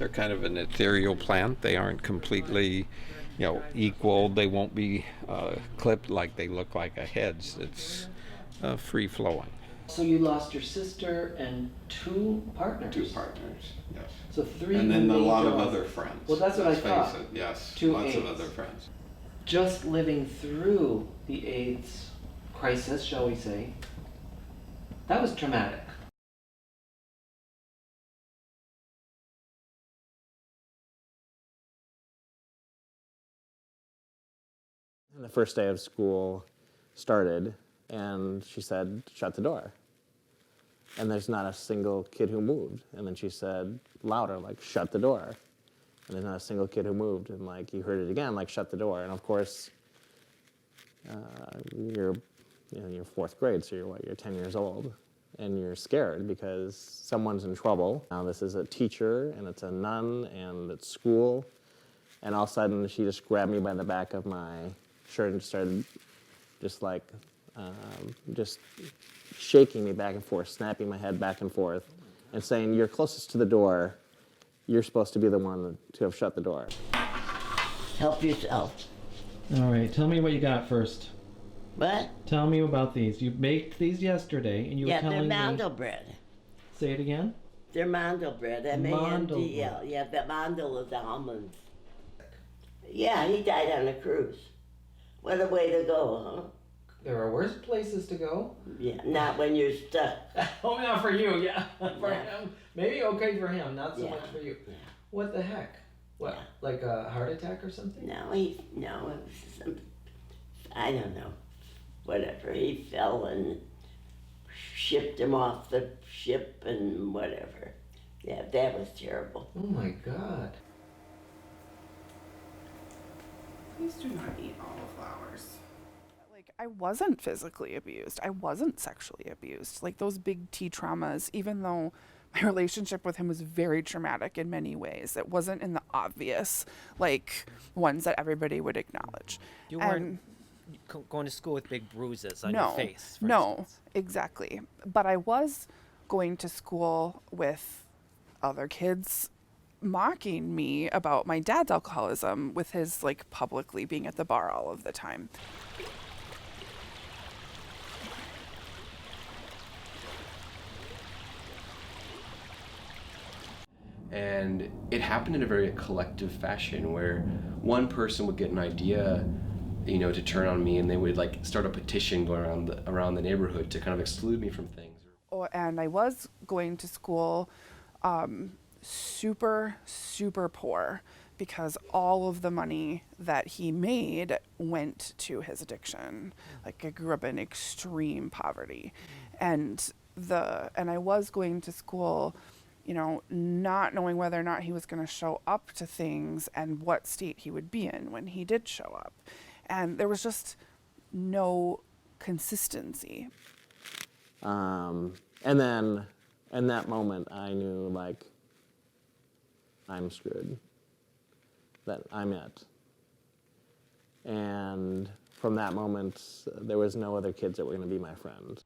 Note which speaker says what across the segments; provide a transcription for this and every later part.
Speaker 1: They're kind of an ethereal plant. They aren't completely, equal. They won't be clipped like they look like a heads. It's free flowing.
Speaker 2: So you lost your sister and two partners?
Speaker 1: Two partners, yes.
Speaker 2: So three.
Speaker 1: And then a lot of
Speaker 2: major-
Speaker 1: other friends.
Speaker 2: Well, that's what I
Speaker 1: Let's
Speaker 2: thought.
Speaker 1: face it, yes.
Speaker 2: Two
Speaker 1: Lots of
Speaker 2: AIDS.
Speaker 1: other friends.
Speaker 2: Just living through the AIDS crisis, shall we say, that was traumatic.
Speaker 3: And the first day of school started, and she said, "Shut the door." And there's not a single kid who moved. And then she said, louder, like, "Shut the door." And there's not a single kid who moved. And, like, you heard it again, like, "Shut the door." And, of course, you're fourth grade, so you're 10 years old. And you're scared because someone's in trouble. Now, this is a teacher, and it's a nun, and it's school. And all of a sudden, she just grabbed me by the back of my shirt and started just like, just shaking me back and forth, snapping my head back and forth, and saying, "You're closest to the door. You're supposed to be the one to have shut the door."
Speaker 4: Help yourself.
Speaker 5: All right, tell me what you got first.
Speaker 4: What?
Speaker 5: Tell me about these. You baked these yesterday, and you were
Speaker 4: Yeah,
Speaker 5: telling
Speaker 4: they're
Speaker 5: me...
Speaker 4: mandel bread.
Speaker 5: Say it again?
Speaker 4: They're mandel bread, M-A-N-D-L.
Speaker 5: bread.
Speaker 4: Yeah, the mandel is almonds. Yeah, he died on a cruise. What a way to go,
Speaker 2: There are worse places to go.
Speaker 4: huh? Yeah, not when you're stuck.
Speaker 2: Oh, not for you, yeah. For
Speaker 4: Yeah.
Speaker 2: him. Maybe okay for him, not so
Speaker 4: Yeah.
Speaker 2: much for you.
Speaker 4: Yeah.
Speaker 2: What the heck? What,
Speaker 4: Yeah.
Speaker 2: like a heart attack or something?
Speaker 4: No, it was some, I don't know, whatever. He fell and shipped him off the ship and whatever. Yeah, that was terrible.
Speaker 2: Oh my God.
Speaker 6: Please do not eat all the flowers.
Speaker 7: Like, I wasn't physically abused. I wasn't sexually abused. Like, those big T traumas, even though my relationship with him was very traumatic in many ways, it wasn't in the obvious, like, ones that everybody would acknowledge.
Speaker 8: You weren't going to school with big bruises on
Speaker 7: no,
Speaker 8: your face, for
Speaker 7: no,
Speaker 8: instance.
Speaker 7: exactly. But I was going to school with other kids mocking me about my dad's alcoholism, with his, like, publicly being at the bar all of the time.
Speaker 9: And it happened in a very collective fashion where one person would get an idea, to turn on me, and they would like start a petition going around the neighborhood to kind of exclude me from things.
Speaker 7: And I was going to school super, super poor, because all of the money that he made went to his addiction. Like, I grew up in extreme poverty. And I was going to school, not knowing whether or not he was going to show up to things and what state he would be in when he did show up. And there was just no consistency.
Speaker 3: And then in that moment, I knew, like, I'm screwed, that I'm it. And from that moment, there was no other kids that were going to be my friend.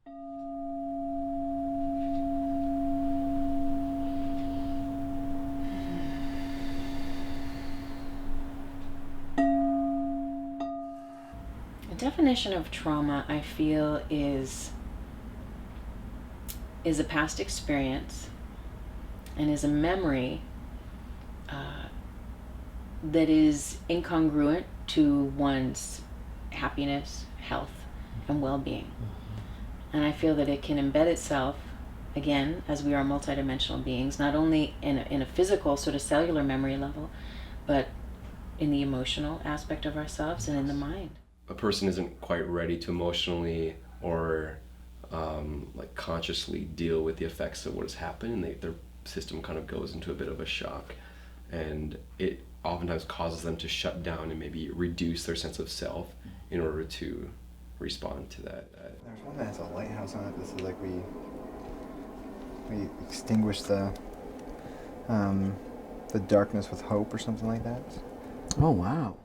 Speaker 10: The definition of trauma, I feel, is a past experience and is a memory that is incongruent to one's happiness, health, and well-being. And I feel that it can embed itself, again, as we are multidimensional beings, not only in a physical sort of cellular memory level, but in the emotional aspect of ourselves and in the mind.
Speaker 9: A person isn't quite ready to emotionally or like consciously deal with the effects of what has happened, and their system kind of goes into a bit of a shock, and it oftentimes causes them to shut down and maybe reduce their sense of self in order to respond to that.
Speaker 11: There's one that has a lighthouse on it. This is like we extinguish the darkness with hope or something like that.
Speaker 5: Oh, wow.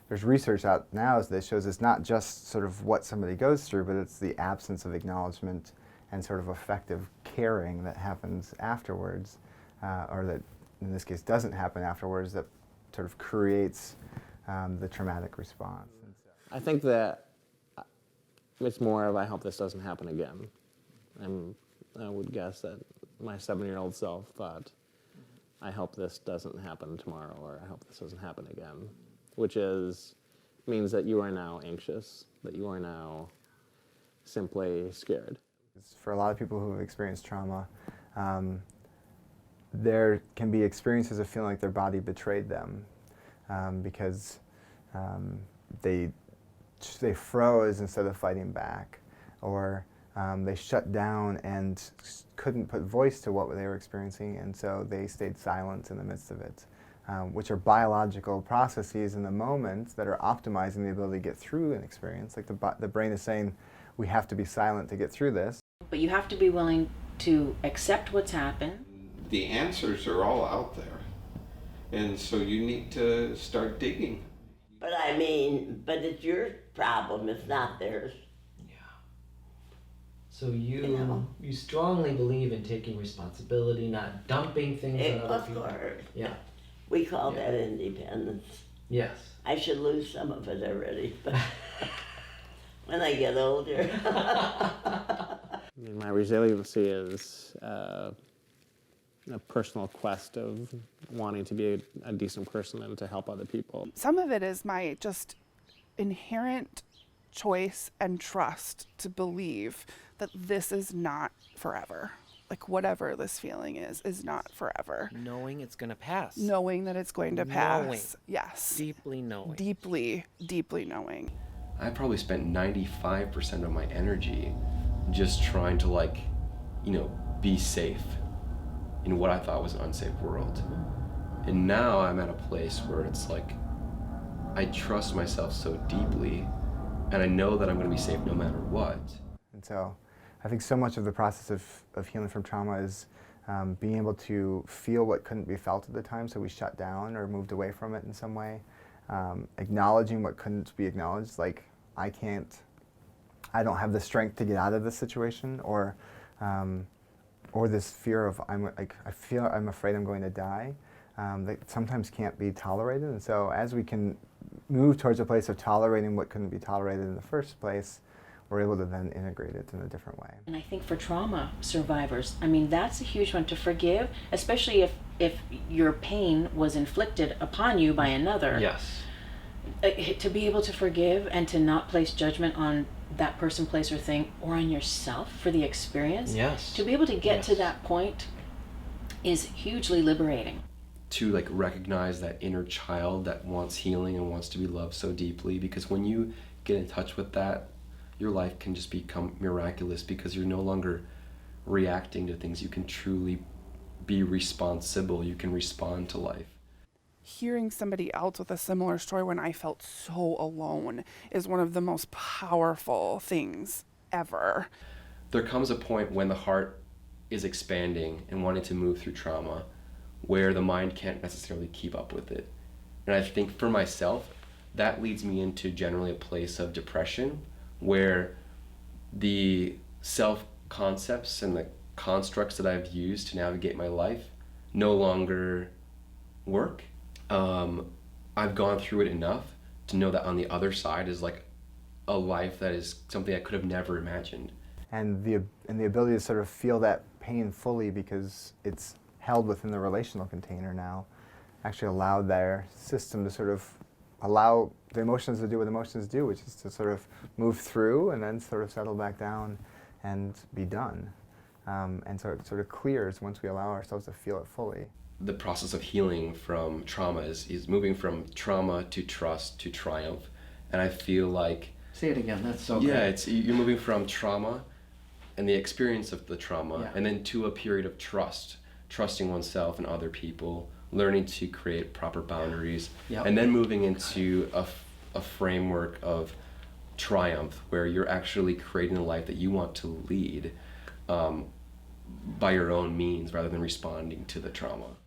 Speaker 11: There's research out now that shows it's not just sort of what somebody goes through, but it's the absence of acknowledgement and sort of effective caring that happens afterwards, or that in this case, doesn't happen afterwards that sort of creates the traumatic response.
Speaker 3: I think that it's more of I hope this doesn't happen again. I would guess that my 7-year-old self thought, I hope this doesn't happen tomorrow, or I hope this doesn't happen again, which means that you are now anxious, that you are now simply scared.
Speaker 11: For a lot of people who have experienced trauma, there can be experiences of feeling like their body betrayed them because they froze instead of fighting back, or they shut down and couldn't put voice to what they were experiencing, and so they stayed silent in the midst of it, which are biological processes in the moment that are optimizing the ability to get through an experience. Like the brain is saying, we have to be silent to get through this.
Speaker 10: But you have to be willing to accept what's happened.
Speaker 1: The answers are all out there, and so you need to start digging.
Speaker 4: But it's your problem, it's not theirs.
Speaker 2: So you strongly believe in taking responsibility, not dumping things on other
Speaker 4: Of
Speaker 2: people.
Speaker 4: course.
Speaker 2: Yeah.
Speaker 4: We call that independence.
Speaker 2: Yes.
Speaker 4: I should lose some of it already, but when I get older.
Speaker 3: My resiliency is a personal quest of wanting to be a decent person and to help other people.
Speaker 7: Some of it is my just inherent choice and trust to believe that this is not forever. Like whatever this feeling is not forever.
Speaker 8: Knowing it's going to pass.
Speaker 7: Knowing that it's going to pass.
Speaker 8: Knowing.
Speaker 7: Yes.
Speaker 8: Deeply knowing.
Speaker 7: Deeply, deeply knowing.
Speaker 9: I probably spent 95% of my energy just trying to be safe in what I thought was an unsafe world. And now I'm at a place where it's like, I trust myself so deeply, and I know that I'm going to be safe no matter what.
Speaker 11: And so I think so much of the process of healing from trauma is being able to feel what couldn't be felt at the time, so we shut down or moved away from it in some way. Acknowledging what couldn't be acknowledged, like I don't have the strength to get out of this situation, or this fear of I'm afraid I'm going to die, that sometimes can't be tolerated. And so as we can move towards a place of tolerating what couldn't be tolerated in the first place, we're able to then integrate it in a different way.
Speaker 10: And I think for trauma survivors, that's a huge one to forgive, especially if your pain was inflicted upon you by another.
Speaker 2: Yes.
Speaker 10: To be able to forgive and to not place judgment on that person, place, or thing, or on yourself for the experience.
Speaker 2: Yes.
Speaker 10: To be able to get to that point is hugely liberating.
Speaker 9: To recognize that inner child that wants healing and wants to be loved so deeply, because when you get in touch with that, your life can just become miraculous because you're no longer reacting to things. You can truly be responsible. You can respond to life.
Speaker 7: Hearing somebody else with a similar story when I felt so alone is one of the most powerful things ever.
Speaker 9: There comes a point when the heart is expanding and wanting to move through trauma where the mind can't necessarily keep up with it. And I think for myself, that leads me into generally a place of depression where the self-concepts and the constructs that I've used to navigate my life no longer work. I've gone through it enough to know that on the other side is a life that is something I could have never imagined.
Speaker 11: And the ability to sort of feel that pain fully because it's held within the relational container now actually allowed their system to sort of allow the emotions to do what emotions do, which is to sort of move through and then sort of settle back down and be done. And so it sort of clears once we allow ourselves to feel it fully.
Speaker 9: The process of healing from trauma is moving from trauma to trust to triumph. And I feel like...
Speaker 2: Say it again, that's so
Speaker 9: great. You're moving from trauma and the experience of the trauma, and then to a period of trust, trusting oneself and other people, learning to create proper boundaries, and then moving into a framework of triumph where you're actually creating a life that you want to lead by your own means rather than responding to the trauma.